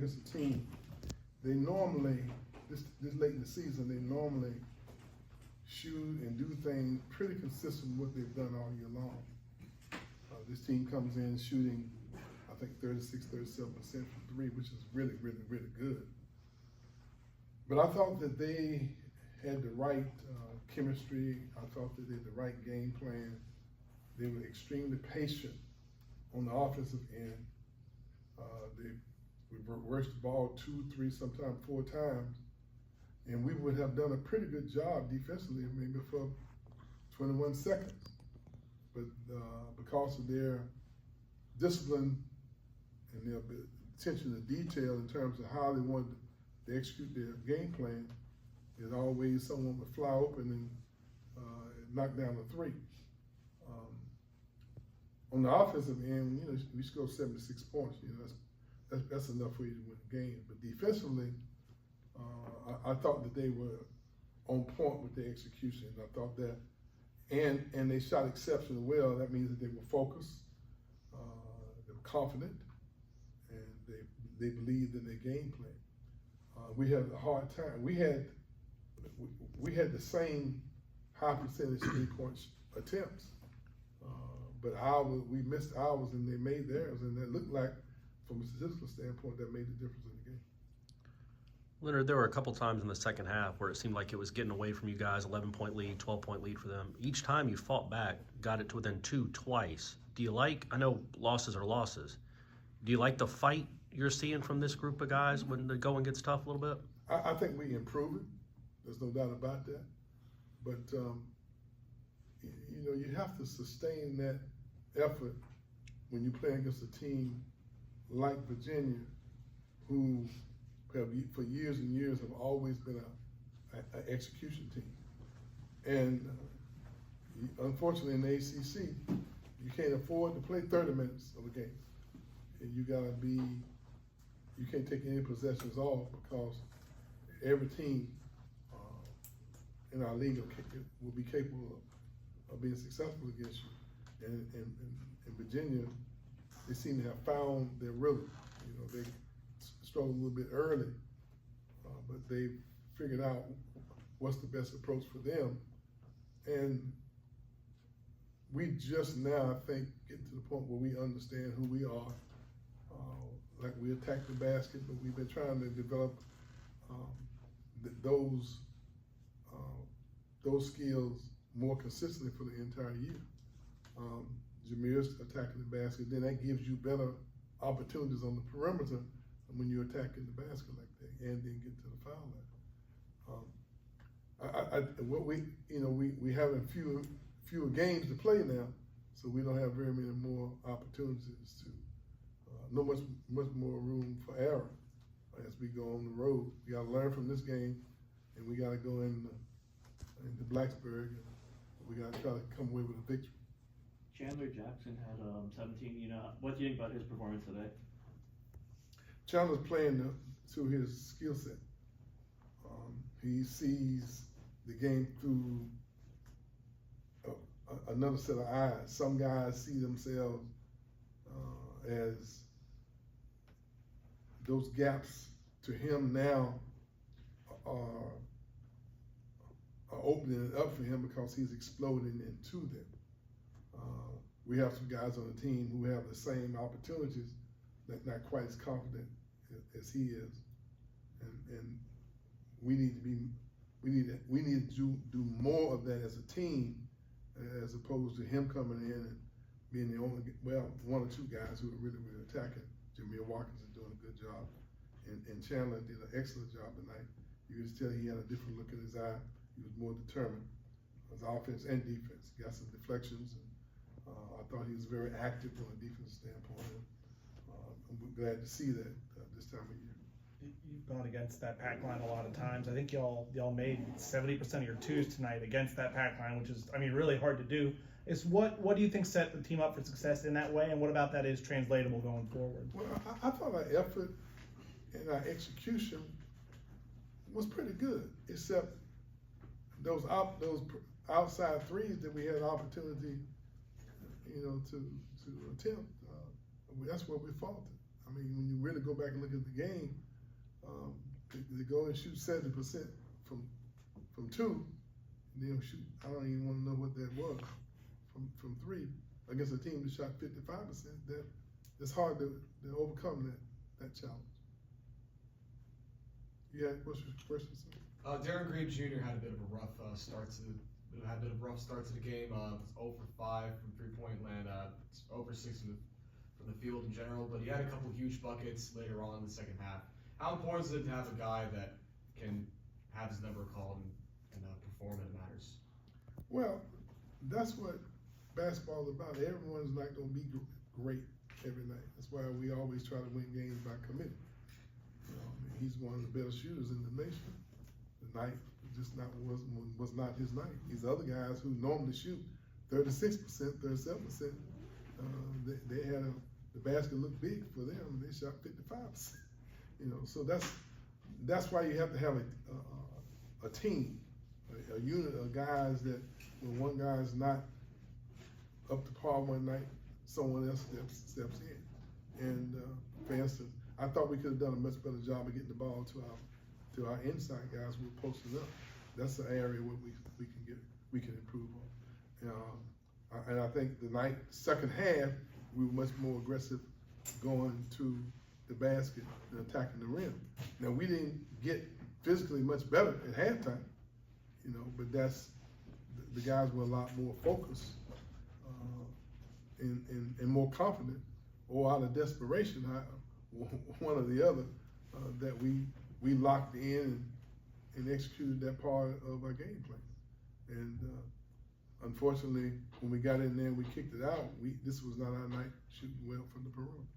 Against a team, they normally, this late in the season, they normally shoot and do things pretty consistent with what they've done all year long. This team comes in shooting, I think 36, 37% from three, which is really, really, really good. But I thought that they had the right chemistry. I thought that they had the right game plan. They were extremely patient on the offensive end. We reversed the ball 2, 3, sometimes 4 times, and we would have done a pretty good job defensively, maybe for 21 seconds. But because of their discipline and their attention to detail in terms of how they wanted to execute their game plan, there's always someone would fly open and knock down a 3. On the offensive end, we scored 76 points. That's enough for you to win the game. But defensively, I thought that they were on point with their execution. I thought that, and they shot exceptionally well. That means that they were focused, they were confident, and they believed in their game plan. We had a hard time. We had the same high percentage 3-point attempts, but we missed ours and they made theirs, and it looked like, from a statistical standpoint, that made the difference in the game. Leonard, there were a couple times in the second half where it seemed like it was getting away from you guys, 11-point lead, 12-point lead for them. Each time you fought back, got it to within 2 twice. Do you I know losses are losses. Do you like the fight you're seeing from this group of guys when the going gets tough a little bit? I think we improve it. There's no doubt about that. But, you have to sustain that effort when you play against a team like Virginia, who have for years and years have always been an execution team. And unfortunately in the ACC, you can't afford to play 30 minutes of a game. And you can't take any possessions off, because every team in our league will be capable of being successful against you. And in Virginia, they seem to have found their rhythm. They struggled a little bit early, but they figured out what's the best approach for them. And we just now, I think, get to the point where we understand who we are. Like, we attack the basket, but we've been trying to develop those skills more consistently for the entire year. Jameer's attacking the basket, then that gives you better opportunities on the perimeter when you're attacking the basket like that, and then get to the foul line. We having fewer games to play now, so we don't have very many more opportunities to, much more room for error as we go on the road. We got to learn from this game, and we got to go into Blacksburg, and we got to try to come away with a victory. Chandler Jackson had 17. What do you think about his performance today? Chandler's playing to his skill set. He sees the game through another set of eyes. Some guys see themselves as those gaps to him now are opening it up for him because he's exploding into them. We have some guys on the team who have the same opportunities, not quite as confident as he is, and we need to do more of that as a team, as opposed to him coming in and being the only, 1 or 2 guys who are really, really attacking. Jameer Watkins is doing a good job, and Chandler did an excellent job tonight. You could tell he had a different look in his eye. He was more determined, as offense and defense. He got some deflections, and I thought he was very active from a defensive standpoint. I'm glad to see that this time of year. You've gone against that pack line a lot of times. I think y'all made 70% of your 2s tonight against that pack line, which is, really hard to do. What do you think set the team up for success in that way, and what about that is translatable going forward? Well, I thought our effort and our execution was pretty good, except those outside threes that we had an opportunity, to attempt. That's where we faltered. I mean, when you really go back and look at the game, they go and shoot 70% from two, and then shoot, I don't even want to know what that was, from three, against a team that shot 55%. That it's hard to overcome that challenge. You had questions? Darren Green Jr. had a bit of a rough start to the game. 0 for 5 from 3-point land. 0 for 6 from the field in general, but he had a couple huge buckets later on in the second half. How important is it to have a guy that can have his number called and perform when it matters? Well, that's what basketball is about. Everyone's not going to be great every night. That's why we always try to win games by committing. You know, I mean, he's one of the better shooters in the nation. The night was not his night. These other guys who normally shoot 36%, 37%, they had the basket looked big for them, and they shot 55%. You know, so that's why you have to have a team, a unit of guys that when one guy's not up to par one night, someone else steps in. And for instance, I thought we could have done a much better job of getting the ball to our inside guys who were posting up. That's the area where we can improve on. And I think the second half, we were much more aggressive going to the basket and attacking the rim. Now we didn't get physically much better at halftime, you know, but that's the guys were a lot more focused and more confident, or out of desperation, one or the other, that we locked in and executed that part of our game plan. And unfortunately, when we got in there and we kicked it out, this was not our night shooting well from the perimeter.